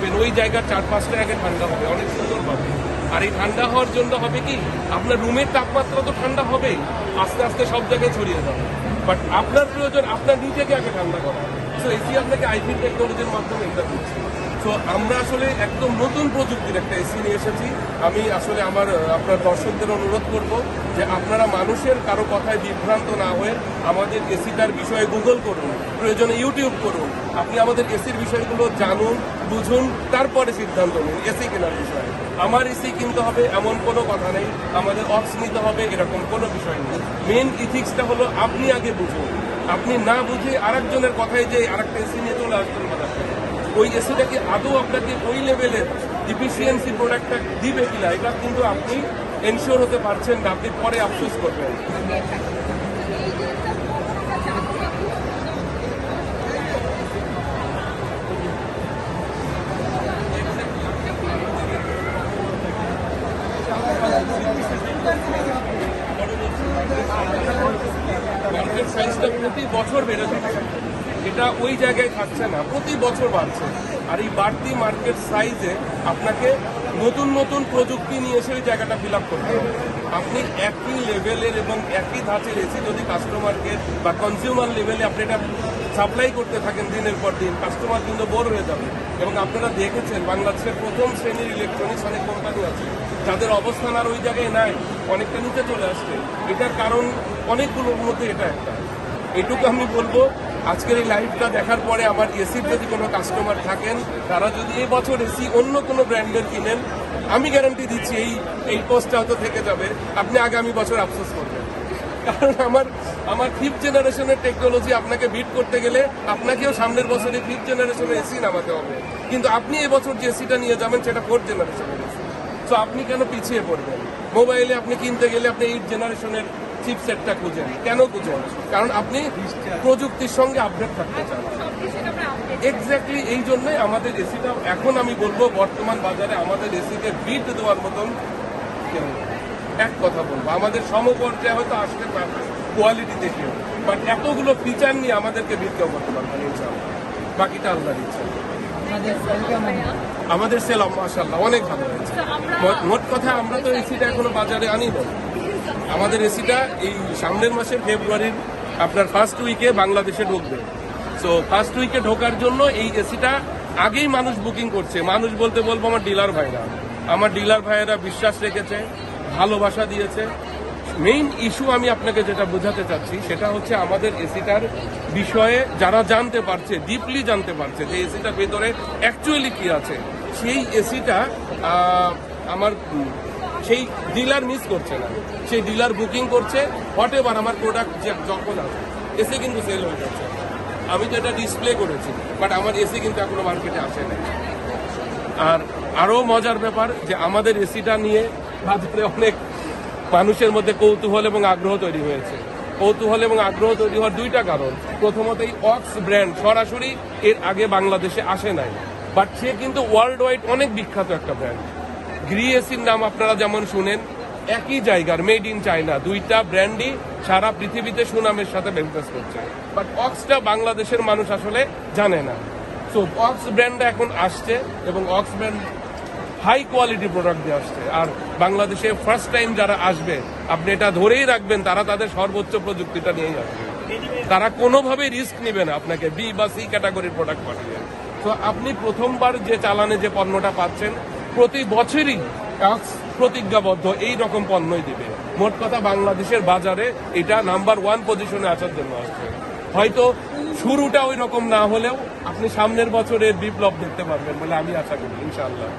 যাবেন ওই জায়গার 4-5টা আগে ঠান্ডা হবে, অনেক সুন্দর পাবে। আর এই ঠান্ডা হওয়ার জন্য হবে কি, আপনার রুমের তাপমাত্রা তো ঠান্ডা হবে, আস্তে আস্তে সব জায়গায় ছড়িয়ে যাবে। বাট আপনার প্রয়োজন আপনার নিজেকে আগে ঠান্ডা করা। সো এসি আপনাকে আইপি টেকনোলজির মাধ্যমে এটা দিচ্ছে। সো আমরা আসলে একদম নতুন প্রযুক্তির একটা এসি নিয়ে এসেছি। আমি আসলে আপনার দর্শকদের অনুরোধ করব যে আপনারা মানুষের কারো কথায় বিভ্রান্ত না হয়ে আমাদের এসিটার বিষয়ে গুগল করুন, প্রয়োজনে ইউটিউব করুন। আপনি আমাদের এসির বিষয়গুলো জানুন, বুঝুন, তারপরে সিদ্ধান্ত নিন এসি কেনার বিষয়ে। আমার এসি কিনতে হবে এমন কোনো কথা নেই, আমাদের অক্স নিতে হবে এরকম কোনো বিষয় নেই। মেন ইথিক্সটা হলো আপনি আগে বুঝুন। আপনি না বুঝে আরেকজনের কথায় যে আরেকটা এসি নিয়ে চলে আসবেন বাজারে, ওই এসিটা কি আদৌ আপনাকে ওই লেভেলের ডিফিসিয়েন্সি প্রোডাক্টটা দিবে কিনা এটা কিন্তু আপনি এনশিওর হতে পারছেন না, আপনি পরে আফসোস করবেন। মার্কেট সাইজটা প্রতি বছর বেড়ে যাচ্ছে, এটা ওই জায়গায় থাকছে না, প্রতি বছর বাড়ছে। আর এই বাড়তি মার্কেট সাইজে আপনাকে নতুন নতুন প্রযুক্তি নিয়ে এসে ওই জায়গাটা ফিল আপ করতে হবে। আপনি একই লেভেলের এবং একই ধাঁচের এসি যদি কাস্টমারকে বা কনজিউমার লেভেলে আপনি এটা সাপ্লাই করতে থাকেন দিনের পর দিন, কাস্টমার কিন্তু বোর হয়ে যাবে। এবং আপনারা দেখেছেন বাংলাদেশের প্রথম শ্রেণীর ইলেকট্রনিক্স অনেক কোম্পানি আছে যাদের অবস্থান আর ওই জায়গায় নাই, অনেকটা নিচে চলে আসছে। এটার কারণ অনেকগুলোর মধ্যে এটা একটা। এটুকু আমি বলবো, আজকের এই লাইভটা দেখার পরে আমার এসির যদি কোনো কাস্টমার থাকেন, তারা যদি এই বছর এসি অন্য কোনো ব্র্যান্ডের কিনেন, আমি গ্যারান্টি দিচ্ছি এই পোস্টটা হয়তো থেকে যাবে, আপনি আগামী বছর আফসোস করবেন। কারণ আমার 5th জেনারেশনের টেকনোলজি আপনাকে বিট করতে গেলে আপনাকেও সামনের বছরে 5th জেনারেশনের এসি নামাতে হবে। কিন্তু আপনি এই বছর যে এসিটা নিয়ে যাবেন সেটা 4th জেনারেশনের এসি। সো আপনি কেন পিছিয়ে পড়বেন? মোবাইলে আপনি কিনতে গেলে আপনি 8th জেনারেশনের চিপসেটটা খুঁজেন, কেন খুঁজেন? কারণ আপনি প্রযুক্তির সঙ্গে আপডেট থাকতে চান। এক্স্যাক্টলি এই জন্যই আমাদের এসিটা এখন আমি বলবো বর্তমান বাজারে আমাদের এসিকে বিট দেওয়ার মতন কেউ নেই। এক কথা বলবো, আমাদের সমপর্যায়ে হয়তো আসতে পারবে কোয়ালিটি দেখেও, বাট এতগুলো ফিচার নিয়ে আমাদেরকে বিট কেউ করতে পারবে না ইনশাআল্লাহ। বাকিটা আল্লাহর ইচ্ছা। আমাদের সেল মাশাআল্লাহ অনেক ভালো হয়েছে। মোট কথা আমরা তো এসিটা এখনো বাজারে আনি না। আমাদের এসিটা এই সামনের মাসের ফেব্রুয়ারির আপনার ফার্স্ট উইকে বাংলাদেশে ঢুকবে। সো ফার্স্ট উইকে ঢোকার জন্য এই এসিটা আগেই মানুষ বুকিং করছে। মানুষ বলতে বলবো আমার ডিলার ভাইয়েরা বিশ্বাস রেখেছে, ভালোবাসা দিয়েছে। মেইন ইস্যু আমি আপনাকে যেটা বোঝাতে চাচ্ছি সেটা হচ্ছে আমাদের এসিটার বিষয়ে যারা জানতে পারছে, ডিপলি জানতে পারছে যে এসিটার ভেতরে অ্যাকচুয়ালি কি আছে, সেই এসিটা আমার সেই ডিলার মিস করছে না, সেই ডিলার বুকিং করছে। হোয়াট এভার আমার প্রোডাক্ট যখন আছে এসি কিন্তু সেল হয়ে যাচ্ছে। আমি তো এটা ডিসপ্লে করেছি, বাট আমার এসি কিন্তু এখনো মার্কেটে আসে না। আর আরও মজার ব্যাপার যে আমাদের এসিটা নিয়ে বাজারে অনেক মানুষের মধ্যে কৌতূহল এবং আগ্রহ তৈরি হয়েছে। কৌতূহল এবং আগ্রহ তৈরি হওয়ার দুইটা কারণ। প্রথমত এই অক্স ব্র্যান্ড সরাসরি এর আগে বাংলাদেশে আসে নাই, বাট সে কিন্তু ওয়ার্ল্ড ওয়াইড অনেক বিখ্যাত একটা ব্র্যান্ড। গ্রি এসির নাম আপনারা যেমন শুনেন, একই জায়গার মেড ইন চায়না, দুইটা ব্র্যান্ডই সারা পৃথিবীতে সুনামের সাথে বিজনেস করছে। বাট অক্সটা বাংলাদেশের মানুষ আসলে জানে না। সো অক্স ব্র্যান্ডটা এখন আসছে এবং Ox brand high quality product দিয়ে আসছে। আর বাংলাদেশে ফার্স্ট টাইম যারা আসবে, আপনি এটা ধরেই রাখবেন, তারা তাদের সর্বোচ্চ প্রযুক্তিটা নিয়েই আসবে। তারা কোনোভাবেই রিস্ক নেবে না আপনাকে বি বা সি ক্যাটাগরির প্রোডাক্ট পাঠিয়ে। তো আপনি প্রথমবার যে চালানে যে পণ্যটা পাচ্ছেন, প্রতি বছরই প্রতিজ্ঞাবদ্ধ এই রকম পণ্যই দিবে। মোট কথা বাংলাদেশের বাজারে এটা নাম্বার 1 পজিশনে আসার জন্য আসছে। হয়তো শুরুটা ওই রকম না হলেও আপনি সামনের বছরের বিপ্লব দেখতে পারবেন বলে আমি আশা করি ইনশাআল্লাহ।